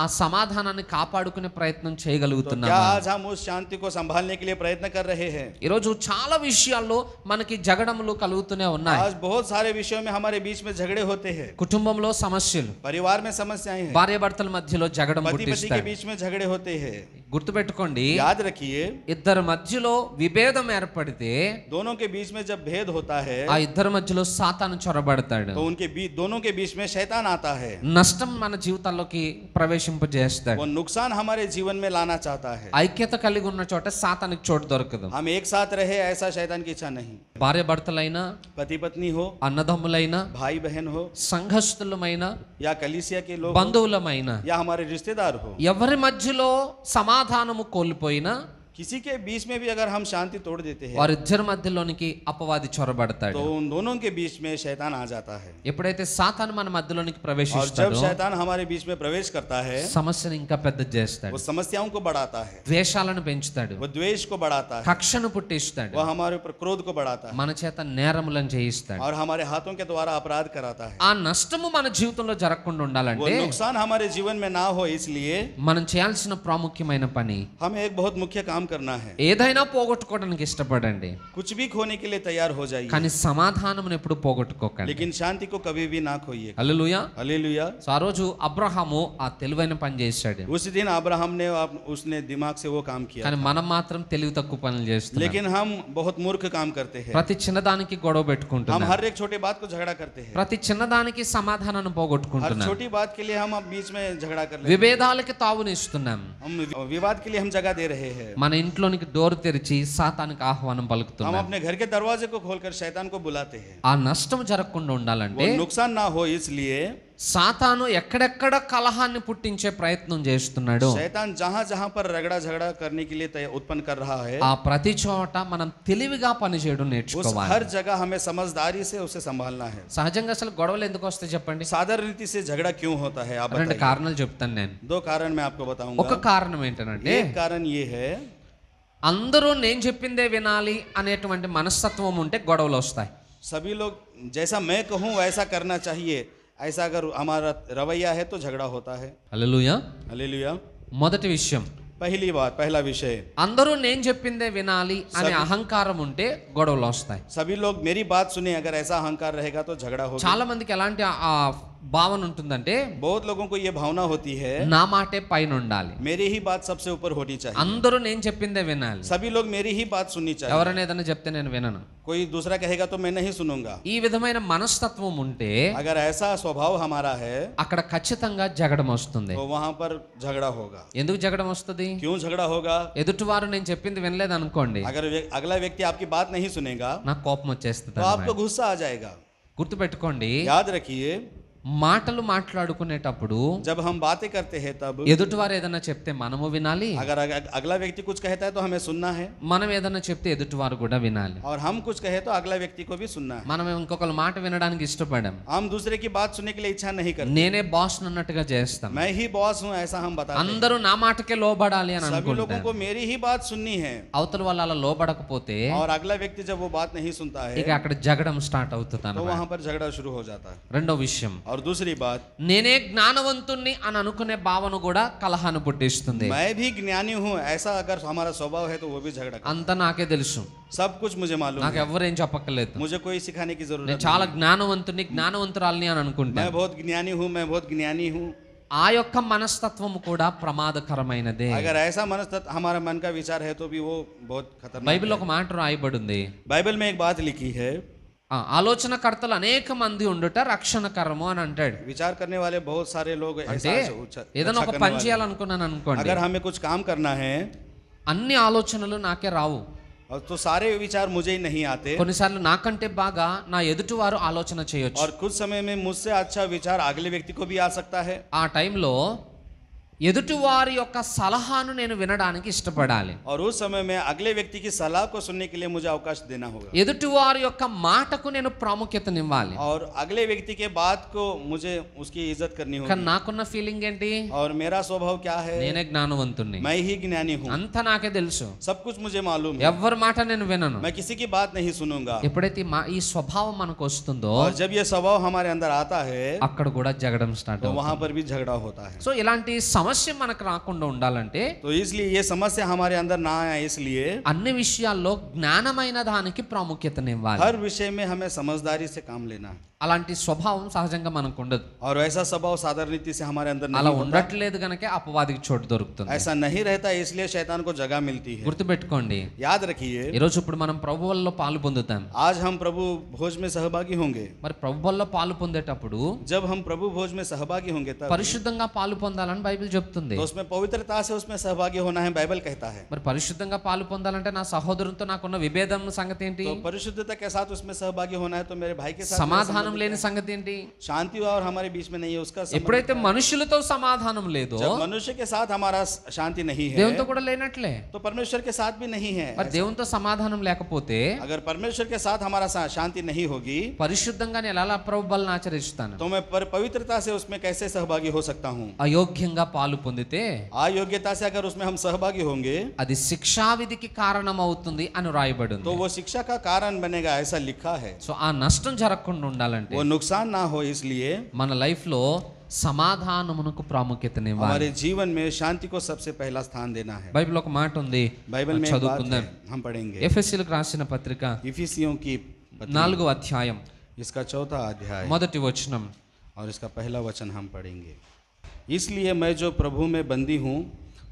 S1: ఆ సమాధానాన్ని కాపాడుకునే ప్రయత్నం
S2: तो क्या
S1: చేయగలుగుతున్నామా?
S2: आज हम उस शांति को संभालने के लिए प्रयत्न कर रहे हैं?
S1: ఈ రోజు చాలా విషయాల్లో మనకి జగడములు కలుగుతూనే ఉన్నాయి.
S2: आज बहुत सारे विषयों में हमारे बीच में झगड़े होते हैं,
S1: కుటుంబంలో సమస్యలు,
S2: परिवार में समस्याएं हैं,
S1: భార్యాభర్తల మధ్యలో జగడం
S2: पति पति के
S1: పుట్టిస్తాడు.
S2: बीच में झगड़े होते हैं.
S1: గుర్తుపెట్టుకోండి,
S2: याद रखिए,
S1: ఇద్దరి మధ్యలో విభేదం ఏర్పడితే
S2: दोनों के बीच में जब भेद होता है
S1: ఆ ఇద్దరి మధ్యలో సాతాను చొరబడతాడు,
S2: तो उनके दोनों के बीच में शैतान आता है,
S1: నష్టం మన జీవితాల్లోకి ప్రవేశింపజేస్తాడు.
S2: वो नुकसान हमारे जीवन में लाना चाहता है.
S1: ఐక్యత కలిగి ఉన్న చోట సాతానికి చోటు దొరకదు.
S2: हम एक साथ रहे ऐसा शैतान की इच्छा नहीं.
S1: భార్యాభర్తలైనా,
S2: पति पत्नी हो,
S1: అన్నదమ్ములైనా,
S2: भाई बहन हो,
S1: సంఘస్థులమైనా,
S2: या कलीसिया के लोग हो,
S1: బంధువులమైనా,
S2: या हमारे रिश्तेदार हो,
S1: ఎవరి మధ్యలో సమాధానము కోల్పోయినా
S2: किसी के बीच में भी अगर हम शांति तोड़ देते हैं
S1: వారిద్దరి మధ్యలోనికి అపవాది చొరబడతాడు.
S2: तो उन दोनों के बीच में शैतान आ जाता है.
S1: ఎప్పుడైతే సాతాను మన మధ్యలోనికి
S2: और जब
S1: ప్రవేశిస్తాడో
S2: शैतान हमारे बीच में प्रवेश करता है
S1: సమస్యను ఇంకా పెద్ద చేస్తాడు,
S2: वो समस्याओं को बढ़ाता है,
S1: ద్వేషాలను పెంచుతాడు,
S2: वो द्वेष को बढ़ाता है,
S1: కక్షను పుట్టిస్తాడు,
S2: वो हमारे ऊपर क्रोध को बढ़ाता है,
S1: మన చేత నేరములను చేయిస్తాడు.
S2: और हमारे हाथों के द्वारा अपराध कराता है.
S1: ఆ నష్టము మన జీవితంలో జరగకుండా
S2: वो
S1: ఉండాలంటే
S2: नुकसान हमारे जीवन में ना हो इसलिए
S1: మనం చేయాల్సిన ప్రాముఖ్యమైన పని
S2: हमें एक बहुत मुख्य काम करना है,
S1: ఏదైనా పోగొట్టుకోవడానికి ఇష్టపడండి,
S2: कुछ भी खोने के लिए तैयार हो जाइए,
S1: కానీ సమాధానం ఎప్పుడు పోగొట్టుకోకండి.
S2: लेकिन शांति को कभी भी ना खोइए.
S1: హల్లెలూయా.
S2: हालेलुया.
S1: సో ఆ రోజు అబ్రహాము ఆ తెలివైన పని చేశాడు,
S2: उस दिन अब्राहम ने उसने दिमाग से वो काम किया,
S1: కానీ మనం మాత్రం తెలివి తక్కువ పనులు చేస్తున్నాం.
S2: लेकिन हम बहुत मूर्ख काम करते हैं.
S1: ప్రతి చిన్నదానికి గొడవ
S2: हम
S1: పెట్టుకుంటున్నాం,
S2: हर एक छोटी बात को झगड़ा करते हैं,
S1: ప్రతి చిన్నదానికి సమాధానాన్ని
S2: हर
S1: పోగొట్టుకుంటున్నాం,
S2: छोटी बात के लिए हम अब बीच में झगड़ा कर लेते
S1: విభేదాలకి తావునిస్తున్నాం.
S2: हैं, हम विवाद के लिए हम जगह दे रहे हैं.
S1: మన ఇంట్లోనికి డోర్ తెరిచి సాతానికి ఆహ్వానం
S2: हम
S1: పలుకుతున్నాం.
S2: अपने घर के दरवाजे को खोलकर शैतान को बुलाते हैं.
S1: ఆ నష్టం జరగకుండా ఉండాలంటే
S2: वो नुकसान ना हो इसलिए
S1: సాతాను ఎక్కడెక్కడ కలహాన్ని పుట్టించే ప్రయత్నం చేస్తున్నాడు,
S2: शैतान जहां जहां पर रगड़ा झगड़ा करने के लिए उत्पन्न कर रहा है,
S1: ఆ ప్రతి చోట మనం తెలివిగా పనిచేయడం
S2: उस
S1: నేర్చుకోవాలి.
S2: हर जगह हमें समझदारी से उसे संभालना है.
S1: సహజంగా అసలు గొడవలు ఎందుకు వస్తాయి చెప్పండి?
S2: साधारण रीति से झगड़ा क्यों होता है आप
S1: రెండు
S2: बताइए.
S1: కారణాలు చెప్తాను నేను.
S2: दो कारण मैं आपको
S1: ఒక
S2: बताऊंगा.
S1: కారణం ఏంటంటే
S2: एक कारण ये है,
S1: అందరూ నేను చెప్పిందే వినాలి అనేటువంటి మనస్తత్వం ఉంటే గొడవలు వస్తాయి.
S2: सभी लोग जैसा मैं कहूँ वैसा करना चाहिए, ऐसा अगर हमारा रवैया है तो झगड़ा होता है.
S1: హల్లెలూయా.
S2: हालेलुया.
S1: మొదటి విషయం,
S2: पहली बात, पहला विषय,
S1: అందరూ నేను చెప్పిందే వినాలి అనే అహంకారం ఉంటే గొడవలు వస్తాయి.
S2: सभी लोग मेरी बात सुने, अगर ऐसा अहंकार रहेगा तो झगड़ा होगा.
S1: చాలా మందికి ఎలాంటి ఆ భావన ఉంటుందంటే
S2: बहुत लोगों को ये भावना होती है,
S1: నా మాటే పైన ఉండాలి,
S2: मेरी ही बात सबसे ऊपर होनी चाहिए,
S1: అందరూ నేను చెప్పిందే వినాలి,
S2: सभी लोग मेरी ही बात सुननी चाहिए,
S1: ఎవరైనా ఏదైనా చెప్తే నేను వినను,
S2: कोई दूसरा कहेगा तो मैं नहीं सुनूंगा.
S1: ఈ విధమైన మనస్తత్వం ఉంటే
S2: अगर ऐसा स्वभाव हमारा है
S1: అక్కడ ఖచ్చితంగా జగడం వస్తుంది.
S2: तो वहां पर झगड़ा होगा.
S1: ఎందుకు జగడం వస్తుంది?
S2: क्यों झगड़ा होगा?
S1: ఎదుటివారు నేను చెప్పింది వినలేదు అనుకోండి,
S2: अगर अगला व्यक्ति आपकी बात नहीं सुनेगा
S1: నాకు కోపం వచ్చేస్తుంది.
S2: तो आपको गुस्सा आ जाएगा.
S1: గుర్తుపెట్టుకోండి,
S2: याद रखिए,
S1: మాటలు మాట్లాడుకునేటప్పుడు
S2: जब हम बातें करते हैं तब
S1: ఎదుటివారు ఏదైనా చెప్తే మనము వినాలి,
S2: अगर अगला व्यक्ति कुछ कहता है तो हमें सुनना है,
S1: మనం ఏదైనా చెప్తే ఎదుటివారు కూడా వినాలి.
S2: और हम कुछ कहे तो अगला व्यक्ति को भी सुनना है.
S1: మనం ఇంకొకరి మాట వినడానికి ఇష్టపడం,
S2: हम दूसरे की बात सुनने के लिए इच्छा नहीं करते.
S1: నేనే బాస్ అన్నట్టుగా చేస్తాం,
S2: मैं ही बॉस हूँ ऐसा हम बताते हैं.
S1: అందరూ నా మాటకే లోబడాలి అని
S2: सभी लोगों
S1: అనుకుంటాం.
S2: को मेरी ही बात सुननी है,
S1: అవతల వాళ్ళు అలా లోబడకపోతే
S2: और अगला व्यक्ति जब वो बात नहीं सुनता
S1: ఇక
S2: है
S1: అక్కడ జగడం స్టార్ట్ అవుతుంది
S2: तो
S1: అన్నమాట.
S2: वहां पर झगड़ा शुरू हो जाता है.
S1: రెండో విషయం,
S2: और दूसरी बात,
S1: నేనే జ్ఞానవంతుణ్ణి అని అనుకునే భావన కూడా కలహాన్ని పుట్టిస్తుంది.
S2: मैं भी ज्ञानी हूँ ऐसा अगर हमारा स्वभाव है तो वो भी झगड़ा करता
S1: అంతా నాకే తెలుసు,
S2: है. सब कुछ मुझे मालूम
S1: నాకు
S2: है,
S1: ఎవరేం చెప్పక్కర్లేదు,
S2: मुझे कोई सिखाने की जरूरत
S1: నేను
S2: नहीं.
S1: చాలా జ్ఞానవంతుని జ్ఞానవంతురాల్ని అని అనుకుంటా.
S2: मैं बहुत ज्ञानी हूँ, मैं बहुत ज्ञानी हूँ.
S1: ఆ యొక్క మనస్తత్వం కూడా ప్రమాదకరమైనదే.
S2: अगर ऐसा मनस्तत्व हमारा मन का विचार है तो भी वो बहुत खतरनाक
S1: బైబిల్
S2: है.
S1: ఒక మాట రాయబడింది,
S2: बाइबल में एक बात लिखी है,
S1: ఆలోచనకర్తలు అనేక మంది ఉండుట రక్షణకరము అని అంటాడు.
S2: विचार करने वाले बहुत सारे लोग
S1: అంటే
S2: ऐसा
S1: ఏదైనా ఒక
S2: करने
S1: పని
S2: वाले.
S1: చేయాలనుకున్నాను అనుకోండి,
S2: अगर हमें कुछ काम करना है
S1: అన్ని ఆలోచనలు నాకే రావు,
S2: और तो सारे विचार मुझे ही नहीं आते,
S1: కొన్నిసార్లు నాకంటే బాగా నా ఎదుటివారు ఆలోచన చేయొచ్చు.
S2: और कुछ समय में मुझसे अच्छा विचार अगले व्यक्ति को भी आ सकता है.
S1: ఆ టైంలో ఎదుటివారి యొక్క సలహాను నేను వినడానికి ఇష్టపడాలి,
S2: और उस समय में अगले व्यक्ति की सलाह को सुनने के लिए मुझे अवकाश देना होगा,
S1: ఎదుటివారి యొక్క మాటకు నేను ప్రాముఖ్యతనివ్వాలి.
S2: और अगले व्यक्ति के बात को मुझे उसकी इज्जत करनी
S1: కానీ
S2: होगी.
S1: నాకున్న ఫీలింగ్ ఏంటి?
S2: और मेरा स्वभाव क्या है,
S1: నేనే జ్ఞానవంతుణ్ణి,
S2: मैं ही ज्ञानी हूँ,
S1: అంతా నాకే తెలుసు,
S2: सब कुछ मुझे मालूम है,
S1: ఎవరి మాట నేను వినను.
S2: मैं किसी की बात नहीं सुनूंगा.
S1: ఎప్పుడైతే ఈ స్వభావం మనకు వస్తుందో
S2: और जब ये स्वभाव हमारे अंदर आता है
S1: అక్కడ కూడా జగడం స్టార్ట్
S2: तो
S1: అవుతుంది.
S2: वहां पर भी झगड़ा होता है.
S1: సో ఇలాంటి సమస్య మనకు రాకుండా ఉండాలంటే
S2: तो इसलिए ये समस्या हमारे अंदर ना आए इसलिए
S1: అన్ని విషయాల్లో జ్ఞానమైన దానికి ప్రాముఖ్యతనివ్వాలి.
S2: हर विषय में हमें समझदारी से काम लेना है.
S1: అలాంటి స్వభావం సహజంగా మనకు ఉండదు.
S2: और ऐसा स्वभाव साधारण रीति से हमारे अंदर
S1: అలా
S2: नहीं होता.
S1: ఉండట్లేదు కనుక అపవాదికి చోటు దొరుకుతుంది.
S2: ऐसा नहीं रहता इसलिए शैतान को जगह मिलती है.
S1: గుర్తుపెట్టుకోండి,
S2: याद रखिए,
S1: ఈరోజు ఇప్పుడు మనం ప్రభువుల్లో పాలు పొందుతాం.
S2: आज हम प्रभु भोज में सहभागी होंगे.
S1: మరి ప్రభువుల్లో పాలు పొందేటప్పుడు
S2: जब हम प्रभु भोज में सहभागी होंगे तब
S1: పరిశుద్ధంగా పాలు పొందాలని బైబిల్ చెప్తుంది.
S2: तो उसमें पवित्रता से उसमें सहभागी होना है, बाइबल कहता है.
S1: మరి పరిశుద్ధంగా పాలు పొందాలంటే నా సహోదరునితో నాకున్న విభేదం సంగతి ఏంటి?
S2: तो परिशुद्धता के साथ उसमें सहभागी होना है तो मेरे भाई के साथ
S1: సమాధానం లేని సంగతి ఏంటి?
S2: शांति और हमारे बीच में नहीं है उसका संबंध.
S1: ఎప్పుడైతే మనుషులతో సమాధానం లేదో
S2: जब मनुष्य के साथ हमारा शांति नहीं है
S1: దేవునితో కూడా లేనట్లే.
S2: तो परमेश्वर के साथ भी नहीं है.
S1: మరి దేవునితో సమాధానం లేకపోతే
S2: अगर परमेश्वर के साथ हमारा शांति नहीं होगी
S1: పరిశుద్ధంగా నేను ఎలా ప్రభు బలిని ఆచరిస్తాను?
S2: तो मैं पवित्रता से उसमें कैसे सहभागी हो सकता हूँ.
S1: అయోగ్యంగా పాలు పొందితే
S2: अयोग्यता से अगर उसमें हम सहभागी होंगे
S1: అది శిక్షావిధికి కారణం అవుతుంది అని రాయబడి ఉంది.
S2: तो वो शिक्षा का कारण बनेगा, ऐसा लिखा है.
S1: సో ఆ నష్టం జరగకుండా ఉండాలంటే
S2: वो नुकसान ना हो इसलिए
S1: మన లైఫ్ లో సమాధానమునకు ప్రాముఖ్యతనివ్వాలి.
S2: हमारे जीवन में शांति को सबसे पहला स्थान देना है.
S1: బైబిల్ ఒక మాట ఉంది,
S2: बाइबल में एक बात
S1: చదువుకుందాం.
S2: है, हम पढ़ेंगे.
S1: ఎఫెసీయులకు రాసిన పత్రిక
S2: इफिसियों की
S1: 4వ అధ్యాయం
S2: इसका 4था अध्याय
S1: మొదటి వచనం.
S2: और इसका पहला वचन हम पढ़ेंगे. इसलिए मैं जो प्रभु में बंदी हूँ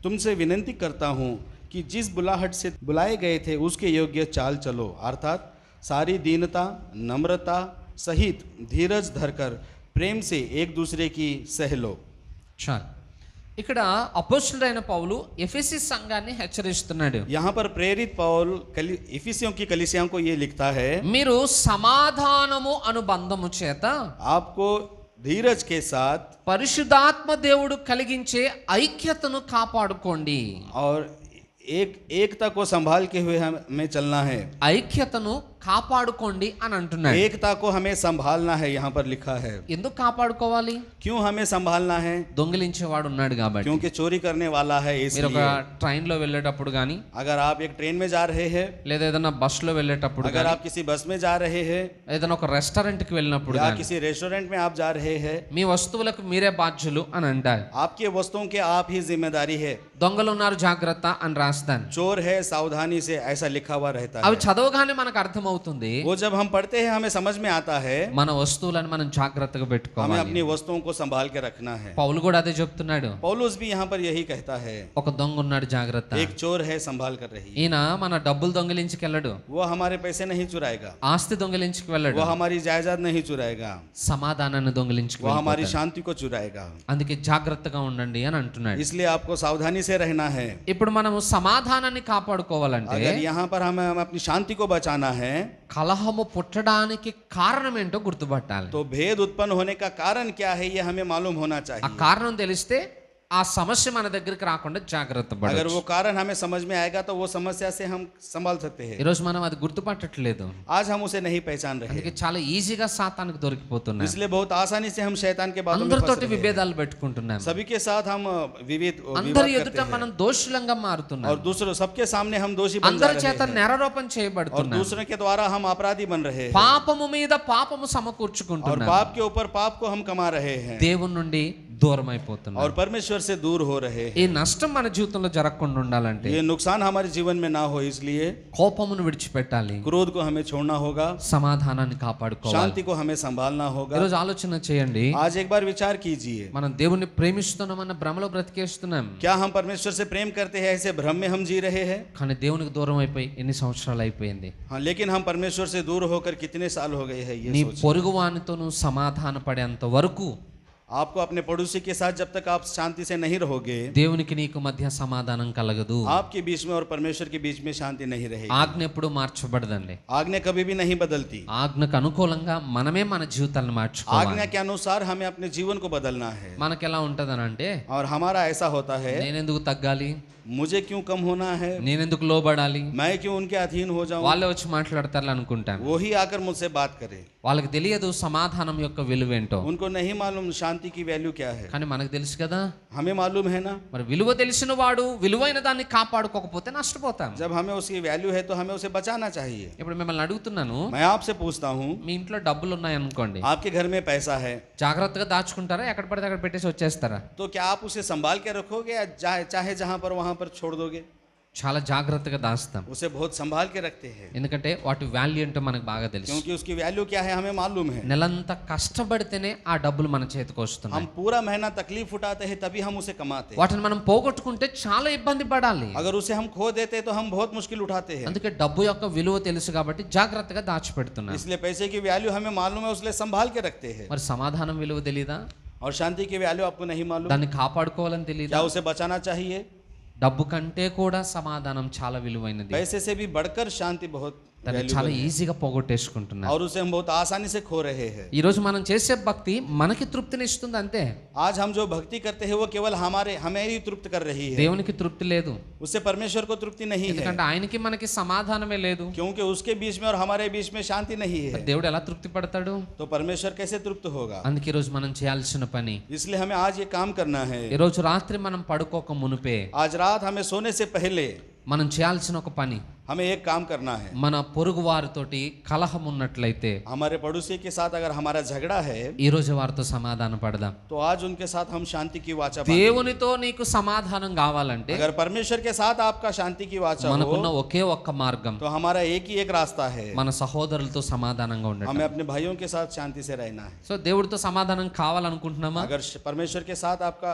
S2: तुमसे विनती करता हूँ कि जिस बुलाहट से बुलाए गए थे उसके योग्य चाल चलो, अर्थात सारी दीनता नम्रता सहित धीरज धरकर प्रेम से एक दूसरे की सह लो.
S1: చాలు. ఇక్కడ అపోస్తలుడైన పౌలు ఎఫెసీ సంఘాన్ని హెచ్చరిస్తున్నాడు.
S2: यहाँ पर प्रेरित पौल इफिसियों की कलीसियाओं को ये लिखता है,
S1: మీరు సమాధానము అను బంధము చేత
S2: आपको धीरज के साथ
S1: పరిశుద్ధాత్మ దేవుడు కలిగించే ఐక్యతను కాపాడుకోండి.
S2: और एकता को संभाल के हुए हमें चलना है.
S1: ఐక్యతను కాపాడుకోండి అని అంటున్నాడు.
S2: एकता को हमें संभालना है, यहाँ पर लिखा है.
S1: ఎందుకు కాపాడుకోవాలి?
S2: क्यों हमें संभालना है?
S1: దొంగిలించేవాడు ఉన్నాడు కాబట్టి.
S2: क्योंकि चोरी करने वाला है
S1: మీరు ఒక
S2: इसलिए.
S1: ట్రైన్ లో వెళ్ళేటప్పుడు గానీ,
S2: अगर आप एक ट्रेन में जा रहे हैं,
S1: లేదా ఏదైనా బస్ లో వెళ్ళేటప్పుడు
S2: अगर
S1: గానీ,
S2: आप किसी बस में जा रहे हैं
S1: ఏదైనా ఒక రెస్టారెంట్ కి వెళ్ళినప్పుడు
S2: या
S1: గానీ,
S2: किसी रेस्टोरेंट में आप जा रहे हैं,
S1: మీ వస్తువులకు మీరే బాధ్యులు అని అంటారు.
S2: आपके वस्तुओं के आप ही जिम्मेदारी है.
S1: దొంగలు ఉన్నారు జాగ్రత్త అని రాస్తాను.
S2: चोर है सावधानी से, ऐसा लिखा हुआ रहता
S1: అవి
S2: है.
S1: చదవగానే మనకు అర్థమవుతుంది,
S2: वो जब हम पढ़ते हैं हमें समझ में आता है
S1: మన వస్తువులను మనం జాగ్రత్తగా
S2: हमें
S1: పెట్టుకోవాలి.
S2: अपनी वस्तुओं को संभाल के रखना है.
S1: పౌలు కూడా అదే చెప్తున్నాడు.
S2: पौलुस भी यहाँ पर यही कहता है,
S1: ఒక దొంగ ఉన్నాడు జాగ్రత్త.
S2: एक चोर है संभाल कर रही.
S1: ఈయన మన డబ్బులు దొంగిలించుకెళ్ళడు,
S2: वो हमारे पैसे नहीं चुराएगा,
S1: ఆస్తి దొంగిలించుకు వెళ్ళడు,
S2: वो हमारी जायदाद नहीं चुराएगा,
S1: సమాధానాన్ని దొంగిలించుకు
S2: वो हमारी
S1: వెళ్ళిపోతాడు.
S2: शांति को चुराएगा.
S1: అందుకే జాగ్రత్తగా ఉండండి అని అంటున్నాడు.
S2: इसलिए आपको सावधानी से रहना है.
S1: ఇప్పుడు మనము సమాధానాన్ని కాపాడుకోవాలంటే
S2: अगर यहाँ पर हमें अपनी शांति को बचाना है
S1: కలహము పుట్టడానికి కారణం ఏంటో గుర్తుపట్టాలి.
S2: तो भेद उत्पन्न होने का कारण क्या है ये हमें मालूम होना
S1: ఆ
S2: चाहिए.
S1: కారణం తెలిస్తే ఆ సమస్య మన దగ్గరికి రాకుండా జాగ్రత్త
S2: अगर
S1: పడాలి.
S2: वो कारण हमें समझ में आएगा तो वो समस्या से हम संभाल सकते हैं.
S1: ఈరోజు మనం అది గుర్తుపట్టట్లేదు,
S2: आज हम उसे नहीं पहचान रहे,
S1: అందుకే చాలా ఈజీగా సాతానికి దొరికిపోతున్నాం.
S2: इसलिए बहुत आसानी से हम शैतान के बातों में फंस
S1: అందరితోటి
S2: रहे हैं.
S1: విభేదాలు పెట్టుకుంటున్నాం,
S2: सभी के साथ हम
S1: అందరి
S2: विवाद
S1: ఎదుట
S2: करते
S1: మనం
S2: हैं
S1: దోషులంగా మారుతున్నాం,
S2: और दूसरों सबके सामने हम दोषी बन जा
S1: అందరి
S2: रहे
S1: చేత
S2: हैं
S1: నేరారోపణ
S2: और
S1: చేయబడుతున్నాం,
S2: दूसरों के द्वारा हम अपराधी बन रहे हैं
S1: పాపము మీద పాపము
S2: और
S1: సమకూర్చుకుంటున్నాం,
S2: पाप के ऊपर पाप को हम कमा रहे हैं
S1: దేవుని నుండి దూరం అయిపోతున్నాం.
S2: और परमेश्वर से दूर हो रहे हैं.
S1: ఈ నష్టం మన జీవితంలో జరగకుండా ఉండాలంటే
S2: ये नुकसान हमारे जीवन में ना हो इसलिए
S1: కోపమును విడిచిపెట్టాలి,
S2: क्रोध को हमें छोड़ना होगा,
S1: సమాధానాన్ని కాపాడుకోవాలి.
S2: शांति को हमें संभालना होगा.
S1: ఈరోజు ఆలోచన చేయండి,
S2: आज एक बार विचार कीजिए,
S1: మనం దేవుణ్ణి ప్రేమిస్తున్నామన్న భ్రమలో బ్రతికేస్తున్నాం,
S2: क्या हम परमेश्वर से प्रेम करते हैं ऐसे भ्रम में हम जी रहे हैं?
S1: కానీ దేవునికి దూరం అయిపోయి ఎన్ని సంవత్సరాలు అయిపోయింది.
S2: हाँ, लेकिन हम परमेश्वर से दूर होकर कितने साल हो गए हैं
S1: నీ
S2: ये सोचिए.
S1: పొరుగు వానితో నువ్వు సమాధాన పడేంత వరకు
S2: आपको अपने पड़ोसी के साथ जब तक आप शांति से नहीं रहोगे,
S1: దేవునికి నీకు మధ్య సమాధానం కలగదు.
S2: आपके बीच में और परमेश्वर के बीच में शांति नहीं रहेगी.
S1: ఆజ్ఞ ఎప్పుడు మార్చబడదండి.
S2: आज्ञा कभी भी नहीं बदलती.
S1: ఆజ్ఞకు అనుకూలంగా మనమే మన జీవితాలను మార్చుకోవాలి.
S2: आज्ञा के अनुसार हमें अपने जीवन को बदलना है.
S1: మనకి ఎలా ఉంటదని అంటే,
S2: और हमारा ऐसा होता है,
S1: నేనెందుకు తగ్గాలి,
S2: मुझे क्यों कम होना है,
S1: నేనెందుకు లోబడాలి,
S2: मैं क्यों उनके अधीन हो जाऊं,
S1: వాళ్ళే వచ్చి మాట్లాడతారు అనుకుంటాను.
S2: वो ही आकर मुझसे बात करे.
S1: వాళ్ళకి తెలియదు సమాధానం యొక్క విలువేంటో,
S2: उनको नहीं मालूम शांति की वैल्यू क्या है.
S1: కానీ మనకు తెలుసు కదా.
S2: हमें मालूम है ना.
S1: మరి విలువ తెలిసిన వాడు విలువైన దాన్ని కాపాడుకోకపోతే నష్టపోతాం.
S2: जब हमें उसकी वैल्यू है तो हमें उसे बचाना चाहिए.
S1: ఇప్పుడు మిమ్మల్ని అడుగుతున్నాను,
S2: मैं आपसे पूछता हूँ,
S1: మీ ఇంట్లో డబ్బులు ఉన్నాయి అనుకోండి,
S2: आपके घर में पैसा है
S1: జాగ్రత్తగా దాచుకుంటారా, ఎక్కడ పడితే అక్కడ పెట్టేసి వచ్చేస్తారా?
S2: तो क्या आप उसे संभाल के रखोगे या चाहे जहां पर वहां पर छोड़ दोगे?
S1: చాలా జాగ్రత్తగా దాస్తాం,
S2: उसे बहुत संभाल के रखते हैं
S1: ఎందుకంటే వాటి వాల్యూ ఏంటో మనకు బాగా తెలుసు.
S2: क्योंकि उसकी वैल्यू क्या है हमें मालूम है.
S1: నెలంతా కష్టపడితేనే ఆ డబ్బులు మన చేతికి వస్తున్నాయి.
S2: हम पूरा महीना तकलीफ उठाते हैं तभी हम उसे कमाते हैं.
S1: వాటిని మనం పోగొట్టుకుంటే చాలా ఇబ్బంది పడాలి.
S2: अगर उसे हम खो देते तो हम बहुत मुश्किल उठाते हैं.
S1: అందుకే డబ్బు యొక్క విలువ తెలుసు కాబట్టి జాగ్రత్తగా దాచిపెడుతున్నాం.
S2: इसलिए पैसे की वैल्यू हमें मालूम है, इसलिए संभाल के रखते हैं.
S1: మరి సమాధానం విలువ తెలీదా?
S2: और शांति की वैल्यू आपको नहीं मालूम?
S1: దాన్ని కాపాడుకోవాలని తెలీదా?
S2: क्या उसे बचाना चाहिए?
S1: డబ్బు కంటే కూడా సమాధానం చాలా విలువైనది.
S2: पैसे से भी बढ़कर शांति बहुत
S1: దాన్ని చాలా ఈజీగా పోగొట్టేసుకుంటున్నాం.
S2: और उसे हम बहुत आसानी से खो रहे हैं.
S1: ఈ రోజు మనం చేసే భక్తి మనకి తృప్తిని ఇస్తుంది అంతే.
S2: आज हम जो भक्ति करते हैं वो केवल हमें ही तृप्त कर रही है.
S1: దేవునికి తృప్తి లేదు,
S2: उससे परमेश्वर को तृप्ति नहीं है,
S1: ఎందుకంటే ఆయనకి మనకి సమాధానమే లేదు.
S2: क्योंकि उसके बीच में और हमारे बीच में शांति नहीं है.
S1: దేవుడు ఎలా తృప్తి పడతాడు?
S2: तो परमेश्वर कैसे तृप्त होगा?
S1: అందుకే ఈ రోజు మనం చేయాల్సిన పని,
S2: इसलिए हमें आज ये काम करना है.
S1: ఈ రోజు రాత్రి మనం పడుకోక మునిపే
S2: आज रात हमें सोने से पहले
S1: మనం చేయాల్సిన ఒక పని,
S2: हमें एक काम करना है।
S1: మన పొరుగు వారితోటి కలహం ఉన్నట్లయితే
S2: हमारे पड़ोसी के साथ अगर हमारा झगड़ा है
S1: ఈ రోజు వారితో సమాధాన పడదాం.
S2: तो आज उनके साथ हम शांति की वाचा बांधेंगे।
S1: దేవునితో నీకు సమాధానం కావాలంటే
S2: अगर परमेश्वर के साथ आपका शांति की वाचा
S1: మనకున్న
S2: हो
S1: ఒకే ఒక్క మార్గం
S2: तो हमारा एक ही एक रास्ता है,
S1: మన సహోదరులతో సమాధానంగా ఉండటం.
S2: हमें अपने भाइयों के साथ शांति से रहना है।
S1: సో దేవుడితో సమాధానం కావాలనుకుంటున్నామా?
S2: अगर परमेश्वर के साथ आपका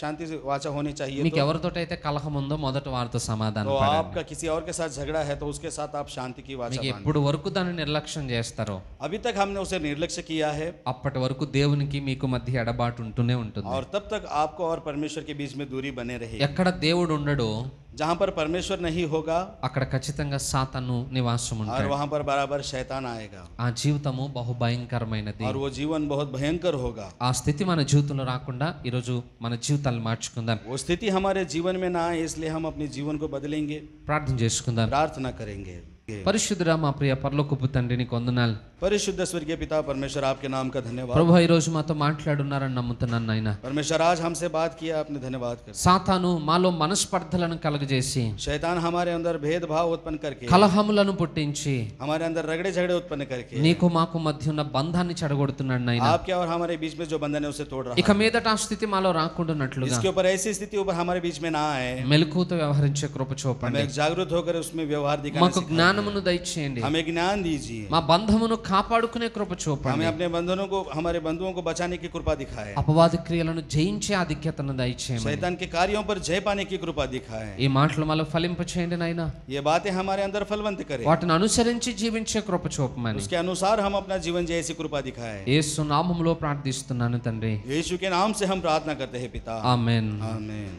S2: शांति से वाचा होनी चाहिए
S1: మీకు
S2: तो
S1: ఎవరితోటైతే కలహం ఉందో మొదట వారితో సమాధానం పడండి.
S2: आपका किसी और के साथ झगड़ा है तो उसके साथ आप शांति की वाचा
S1: మీకు
S2: बांधें।
S1: ఎప్పుడు వరకు దాన్ని నిర్లక్ష్యం చేస్తారో
S2: अभी तक हमने उसे निर्लक्ष्य किया है
S1: అప్పటి వరకు దేవునికి మీకు మధ్య ఎడబాటు ఉంటూనే ఉంటుంది.
S2: और तब तक आपको और परमेश्वर के बीच में दूरी बने रहेगी।
S1: ఎక్కడ దేవుడు ఉండడో
S2: जहाँ पर परमेश्वर नहीं होगा
S1: అక్కడ ఖచ్చితంగా సాతాను నివాసం
S2: और
S1: ఉంటాడు.
S2: वहाँ पर बराबर शैतान आएगा
S1: ఆ జీవితము బహు భయంకరమైనది.
S2: और वो जीवन बहुत भयंकर होगा।
S1: ఆ స్థితి మన జీవితంలో రాకుండా ఈరోజు మన జీవితాలు మార్చుకుందాం.
S2: वो स्थिति हमारे जीवन में ना आए इसलिए हम अपने जीवन को बदलेंगे,
S1: ప్రార్థన చేసుకుందాం.
S2: प्रार्थना करेंगे।
S1: పరిశుద్ధుడా మా ప్రియ పరలోకపు తండ్రి నీకు వందనాలు.
S2: परिशुद्ध स्वर्गीय पिता परमेश्वर आपके नाम का धन्यवाद।
S1: ప్రభు ఈ రోజు మాతో మాట్లాడున్నారని నమ్ముతున్నాను నాయన.
S2: परमेश्वर आज हमसे बात किया, आपने धन्यवाद कर।
S1: సాతాను మాలో మనస్పర్ధలను కలుగజేసి
S2: शैतान हमारे अंदर भेदभाव उत्पन्न करके,
S1: కలహములను పుట్టించి
S2: हमारे अंदर रगड़े झगड़े उत्पन्न करके
S1: నీకు మాకు మధ్య ఉన్న బంధాన్ని చెడగొడుతున్నాడు నాయన.
S2: आपके और हमारे बीच में जो बंधन है उसे तोड़ रहा
S1: ఇక మీదట ఆ స్థితి మాలో రాకుండానట్లుగా
S2: इसके ऊपर ऐसी स्थिति ऊपर हमारे बीच में ना आए,
S1: మెలకువతో వ్యవహరించే కృప
S2: हमें
S1: చూపండి.
S2: एक जागरूक होकर उसमें व्यवहार दिखाने
S1: మాకు జ్ఞానమును దయచేయండి.
S2: हमें ज्ञान दीजिए।
S1: మా బంధమును కాపాడుకునే కృప
S2: हमें
S1: చూపండి.
S2: अपने बंधनों को, हमारे बंधुओं को बचाने की कृपा दिखाए।
S1: అపవాది క్రియలను జయించే ఆధిక్యతను దయచేయమని
S2: शैतान के कार्यों पर जय पाने की कृपा दिखाए।
S1: ఈ మాటలు మాలో ఫలింప చేయండి నాయన.
S2: ये बातें हमारे अंदर फलवंत करें,
S1: వాటిని అనుసరించి జీవించే కృప చూపమని
S2: उसके अनुसार हम अपना जीवन जिए ऐसी कृपा दिखाए।
S1: యేసు నామములో ప్రార్థిస్తున్నాను తండ్రి.
S2: यीशु के नाम से हम प्रार्थना करते हैं पिता,
S1: ఆమేన్.
S2: आमीन।